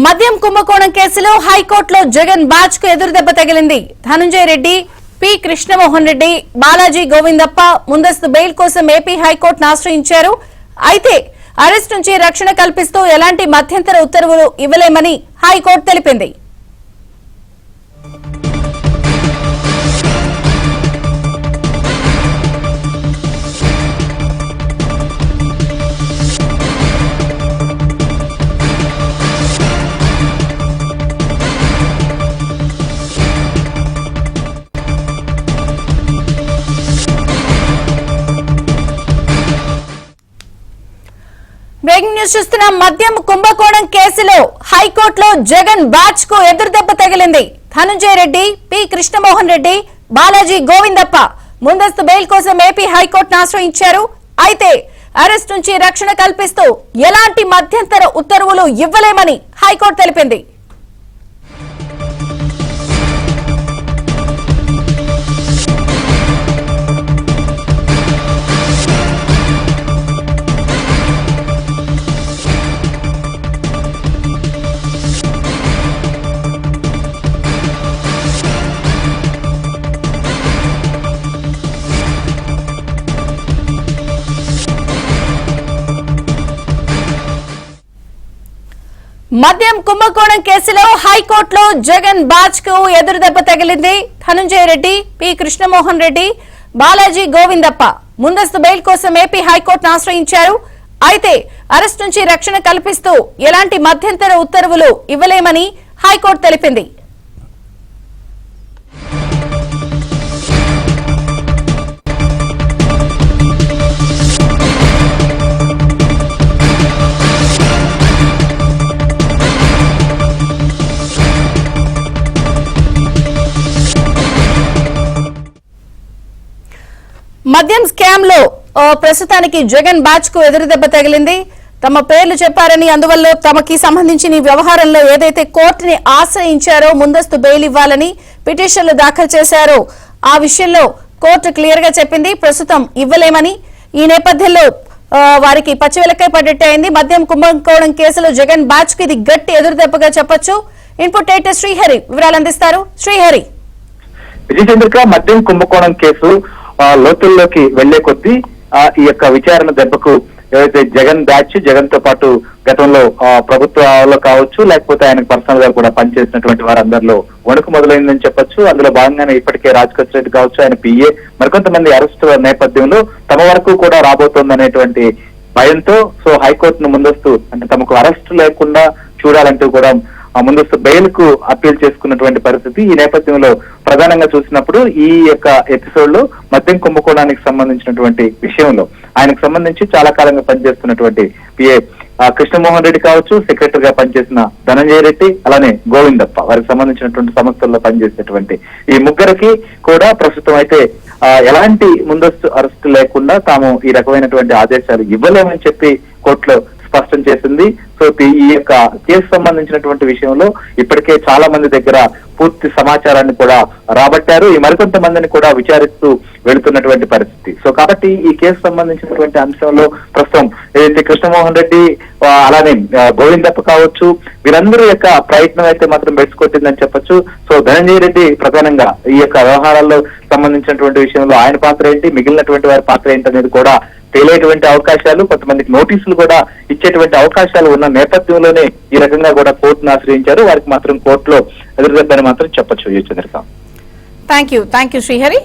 మద్యం కుంభకోణం కేసులో హైకోర్టులో జగన్ బ్యాచ్ కు ఎదురుదెబ్బ తగిలింది. ధనంజయ రెడ్డి, పి కృష్ణమోహన్ రెడ్డి, బాలాజీ గోవిందప్ప ముందస్తు బెయిల్ కోసం ఏపీ హైకోర్టును ఆశ్రయించారు. అయితే అరెస్ట్ నుంచి రక్షణ కల్పిస్తూ ఎలాంటి మధ్యంతర ఉత్తర్వులు ఇవ్వలేమని హైకోర్టు తెలిపింది. బ్రేకింగ్ న్యూస్ చూస్తున్నాం. మద్యం కుంభకోణం కేసులో హైకోర్టులో జగన్ బ్యాచ్ కు ఎదురుదెబ్బ తగిలింది. ధనంజయ రెడ్డి, పి కృష్ణమోహన్ రెడ్డి, బాలాజీ గోవిందప్ప ముందస్తు బెయిల్ కోసం ఏపీ హైకోర్టును ఆశ్రయించారు. అయితే అరెస్ట్ నుంచి రక్షణ కల్పిస్తూ ఎలాంటి మధ్యంతర ఉత్తర్వులు ఇవ్వలేమని హైకోర్టు తెలిపింది. మద్యం కుంభకోణం కేసులో హైకోర్టులో జగన్ బ్యాచ్ కు ఎదురుదెబ్బ తగిలింది. ధనంజయ రెడ్డి, పి కృష్ణమోహన్ రెడ్డి, బాలాజీ గోవిందప్ప ముందస్తు బెయిల్ కోసం ఏపీ హైకోర్టును ఆశ్రయించారు. అయితే అరెస్ట్ నుంచి రక్షణ కల్పిస్తూ ఎలాంటి మధ్యంతర ఉత్తర్వులు ఇవ్వలేమని హైకోర్టు తెలిపింది. మద్యం స్కామ్ లో ప్రస్తుతానికి జగన్ బ్యాచ్ కు ఎదురుదెబ్బ తగిలింది. తమ పేర్లు చెప్పారని, అందువల్ల తమకి సంబంధించిన ఈ వ్యవహారంలో ఏదైతే కోర్టుని ఆశ్రయించారో ముందస్తు బెయిల్ ఇవ్వాలని పిటిషన్లు దాఖలు చేశారో ఆ విషయంలో కోర్టు క్లియర్ గా చెప్పింది ప్రస్తుతం ఇవ్వలేమని. ఈ నేపథ్యంలో వారికి పచ్చివెలకై పడ్డట్టే అయింది. మద్యం కుంభకోణం కేసులో జగన్ బ్యాచ్ కు ఇది గట్టి ఎదురుదెబ్బగా చెప్పొచ్చు. ఇన్పుట్ ఎడిటర్ శ్రీహరి వివరాలు అందిస్తారు. శ్రీహరి, విజయచంద్రిక, మద్యం కుంభకోణం కేసు లోతుల్లోకి వెళ్లే కొద్దీ ఈ యొక్క విచారణ దెబ్బకు ఏదైతే జగన్ బ్యాచ్, జగన్ తో పాటు గతంలో ప్రభుత్వాల్లో కావచ్చు, లేకపోతే ఆయనకు పర్సనల్ గా కూడా పనిచేసినటువంటి వారందరిలో వణుకు మొదలైందని చెప్పొచ్చు. అందులో భాగంగానే ఇప్పటికే రాజకోచ్ రెడ్డి కావచ్చు, ఆయన పిఏ, మరికొంతమంది అరెస్ట్ నేపథ్యంలో తమ వరకు కూడా రాబోతోందనేటువంటి భయంతో హైకోర్టును ముందస్తు అంటే తమకు అరెస్ట్ లేకుండా చూడాలంటూ కూడా ముందస్తు బెయిల్ కు అప్పీల్ చేసుకున్నటువంటి పరిస్థితి. ఈ నేపథ్యంలో ప్రధానంగా చూసినప్పుడు ఈ యొక్క ఎపిసోడ్ లో మద్యం కుంభకోణానికి సంబంధించినటువంటి విషయంలో ఆయనకు సంబంధించి చాలా కాలంగా పనిచేస్తున్నటువంటి పిఏ కృష్ణమోహన్ రెడ్డి కావచ్చు, సెక్రటరీగా పనిచేసిన ధనంజయ రెడ్డి, అలానే గోవిందప్ప, వారికి సంబంధించినటువంటి సంస్థల్లో పనిచేసేటువంటి ఈ ముగ్గురికి కూడా ప్రస్తుతం అయితే ఎలాంటి ముందస్తు అరెస్టు లేకుండా తాము ఈ రకమైనటువంటి ఆదేశాలు ఇవ్వలేమని చెప్పి కోర్టులో స్పష్టం చేసింది. ఈ యొక్క కేసు సంబంధించినటువంటి విషయంలో ఇప్పటికే చాలా మంది దగ్గర పూర్తి సమాచారాన్ని కూడా రాబట్టారు. ఈ మరికొంత మందిని కూడా విచారిస్తూ వెళుతున్నటువంటి పరిస్థితి. కాబట్టి ఈ కేసు సంబంధించినటువంటి అంశంలో ప్రస్తుతం ఏదైతే కృష్ణమోహన్ రెడ్డి, అలానే గోవిందప్ప కావచ్చు, వీరందరూ యొక్క ప్రయత్నం అయితే మాత్రం బెడిసికొట్టిందని చెప్పొచ్చు. ధనంజయ రెడ్డి ప్రధానంగా ఈ యొక్క వ్యవహారాల్లో సంబంధించినటువంటి విషయంలో ఆయన పాత్ర ఏంటి, మిగిలినటువంటి వారి పాత్ర ఏంటి అనేది కూడా తేలేటువంటి అవకాశాలు, కొంతమందికి నోటీసులు కూడా ఇచ్చేటువంటి అవకాశాలు ఉన్న నేపథ్యంలోనే ఈ రకంగా కూడా కోర్టును ఆశ్రయించారు. వారికి మాత్రం కోర్టులో ఎదురుదెబ్బని మాత్రం చెప్పొచ్చు. Thank you Srihari.